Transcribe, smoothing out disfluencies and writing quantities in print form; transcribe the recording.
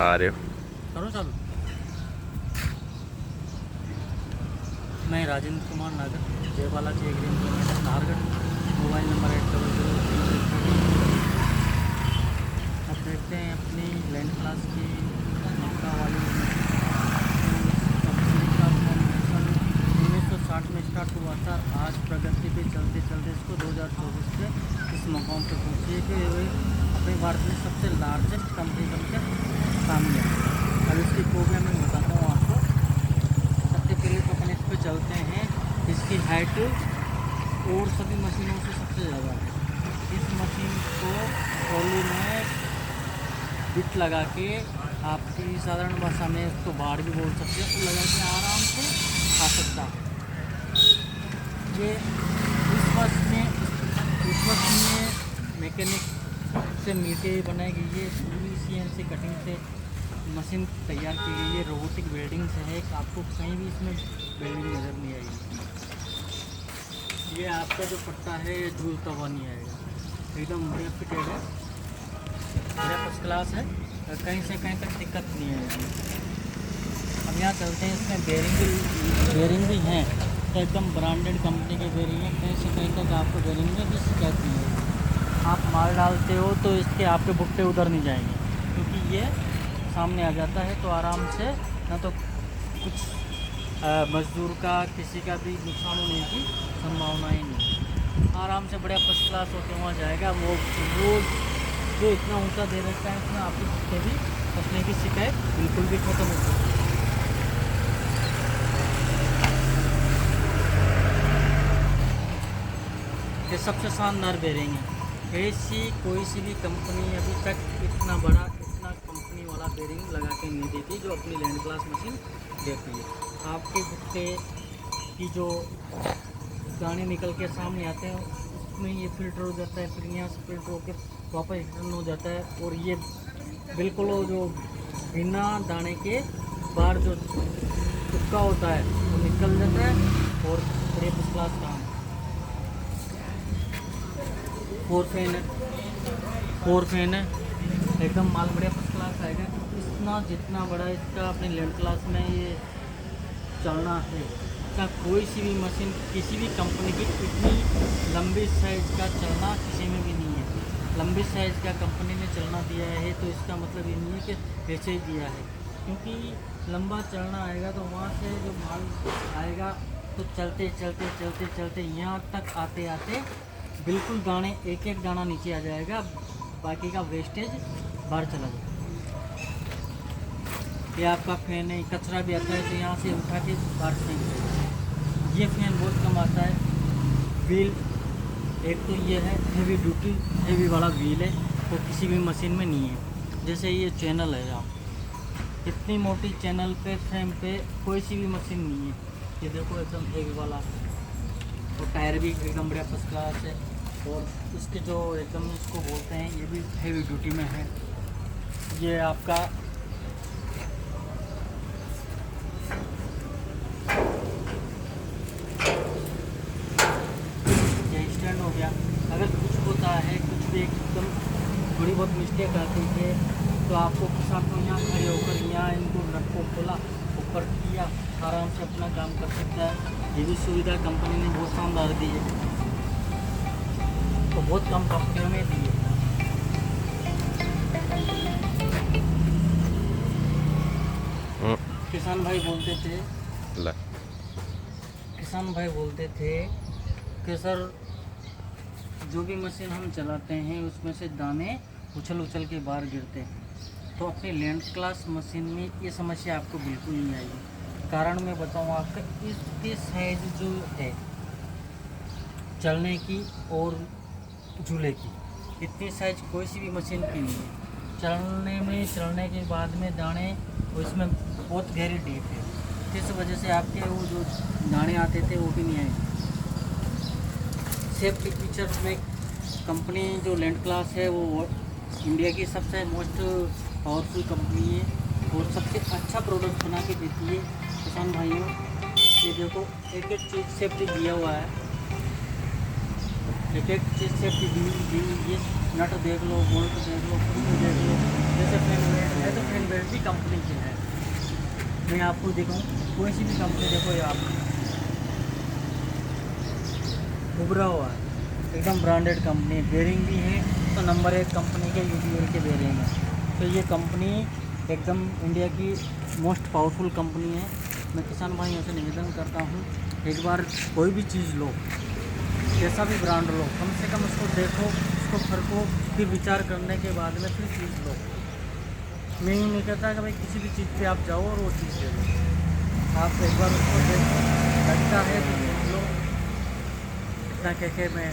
आ रहे हो। करो चालू। मैं Rajendra Kumar Nagar, Jai Balaji Agri Limited, Nahargarh. Mobile number 8003। अब देखते हैं अपनी लैंड क्लास की मक्का वाली कंपनी का फॉर्मेशन 1960 में स्टार्ट हुआ था। आज प्रगति पे चलते चलते इसको 2024 पे इस मकाम पे पहुँची है कि अपने भारत में सबसे लार्जेस्ट कंपनी बनकर सामने है। अब इसकी खूबियाँ मैं बताता हूँ आपको। सबसे पहले तो अपन इस पर चलते हैं। इसकी हाइट और सभी मशीनों से सबसे ज़्यादा है। इस मशीन को ट्रॉली में बिट लगा के, आपकी साधारण भाषा में इसको बाढ़ भी बोल सकते हैं, तो लगा के आराम से खा सकता है। ये इस वक्त में मैकेनिक से मीटे बनाई गई है। पूरी CNC कटिंग से मशीन तैयार की गई है। रोबोटिक वेल्डिंग से है। आपको कहीं भी इसमें वेल्डिंग नज़र नहीं आएगी। ये आपका जो पट्टा है ये झूलता हुआ नहीं आएगा, एकदम बढ़िया फिटेड है, बढ़िया फर्स्ट क्लास है। कहीं से कहीं तक दिक्कत नहीं आएगी। अब यहाँ चलते हैं। इसमें बेरिंग भी हैं, तो एकदम ब्रांडेड कंपनी के बेरिंग है। कहीं से कहीं तक आपको बेरिंग में भी शिकायत नहीं आएगी। आप माल डालते हो तो इसके आपके भुट्टे उधर नहीं जाएंगे, क्योंकि ये सामने आ जाता है। तो आराम से, ना तो कुछ मजदूर का किसी का भी नुकसान होने की संभावना ही नहीं। आराम से बढ़िया फर्स्ट क्लास होते हुआ जाएगा। वो जो इतना ऊंचा दे रखा है, उसमें आपकी भुट्टे भी फंसने की शिकायत बिल्कुल भी खत्म हो जाएगी। ये सबसे शानदार बेरिंग है। ऐसी कोई सी भी कंपनी अभी तक इतना कंपनी वाला बेरिंग लगा के नहीं देती जो अपनी लैंड क्लास मशीन देती है। आपके भुट्टे की जो दाने निकल के सामने आते हैं, उसमें ये फिल्टर हो जाता है, फिर यहाँ से फिल्टर होकर वापस रिटर्न हो जाता है। और ये बिल्कुल वो जो बिना दाने के बाहर जो तुक्का होता है वो निकल जाता है। और ये फर्स्ट क्लास काम है। 4 फैन है, एकदम माल बढ़िया फर्स्ट क्लास आएगा। इतना जितना बड़ा इसका अपने लैंड क्लास में ये चलना है, इसका कोई सी भी मशीन किसी भी कंपनी की इतनी लंबी साइज़ का चलना किसी में भी नहीं है। लंबी साइज़ का कंपनी ने चलना दिया है तो इसका मतलब ये नहीं है कि ऐसे ही दिया है, क्योंकि लंबा चलना आएगा तो वहाँ से जो माल आएगा तो चलते चलते चलते चलते यहाँ तक आते आते बिल्कुल दाने एक एक दाना नीचे आ जाएगा, बाकी का वेस्टेज बाहर चला जाएगा। ये आपका फैन है, कचरा भी आता है तो यहाँ से उठा के बाहर फेंक देगा। ये फैन बहुत कम आता है। व्हील एक तो ये है हेवी ड्यूटी, हेवी वाला व्हील है, वो किसी भी मशीन में नहीं है। जैसे ये चैनल है, आप इतनी मोटी चैनल पे फ्रेम पे कोई सी भी मशीन नहीं है। ये देखो एकदम हेवी वाला, और टायर भी एकदम बढ़िया फर्स्ट क्लास है। और इसके जो एकदम इसको बोलते हैं, ये भी हेवी ड्यूटी में है। ये आपका ये स्टैंड हो गया। अगर कुछ होता है, कुछ भी एकदम थोड़ी बहुत मिस्टेक आती है तो आपको यहाँ खड़े होकर यहाँ इनको नट को खोला, ऊपर किया, आराम से अपना काम कर सकता है। ये भी सुविधा कंपनी ने बहुत शानदार दी है, तो बहुत कम कंपनियों में दी है। किसान भाई बोलते थे कि सर जो भी मशीन हम चलाते हैं उसमें से दाने उछल उछल के बाहर गिरते हैं। तो अपनी लैंड क्लास मशीन में ये समस्या आपको बिल्कुल नहीं आएगी। कारण मैं बताऊँ आपका, इसकी साइज जो है चलने की और झूले की, इतनी साइज कोई सी भी मशीन की नहीं है। चलने के बाद में दाने उसमें बहुत गहरी डीप है, जिस वजह से आपके वो जो दाने आते थे वो भी नहीं आएंगे। सेफ्टी फीचर्स में कंपनी जो लैंड क्लास है वो इंडिया की सबसे मोस्ट पावरफुल कंपनी है और सबसे अच्छा प्रोडक्ट बना के देती है। किसान भाइयों, ये देखो एक एक चीज़ सेफ्टी दिया हुआ है, एक एक चीज़ सेफ्टी दी हुई है। नट देख लो, बोल्ट देख लो, कुछ देख लो, ये जैसे फैन बेल्ट है तो फैन बेल्ट भी कंपनी की है। मैं आपको दिखाऊँ, कोई सी भी कंपनी देखो, ये आप उभरा हुआ है, एकदम ब्रांडेड कंपनी। बेरिंग भी है तो नंबर 1 कंपनी के UPL के बेरिंग है। तो ये कंपनी एकदम इंडिया की मोस्ट पावरफुल कंपनी है। मैं किसान भाइयों से निवेदन करता हूँ, एक बार कोई भी चीज़ लो, कैसा भी ब्रांड लो, कम से कम उसको देखो, उसको परखो, फिर विचार करने के बाद में फिर चीज़ लो। मैं ये नहीं कहता कि भाई किसी भी चीज़ पे आप जाओ और वो चीज़ ले लो। आप एक बार उसको देखो, लगता है तो देख लो। इतना कह के मैं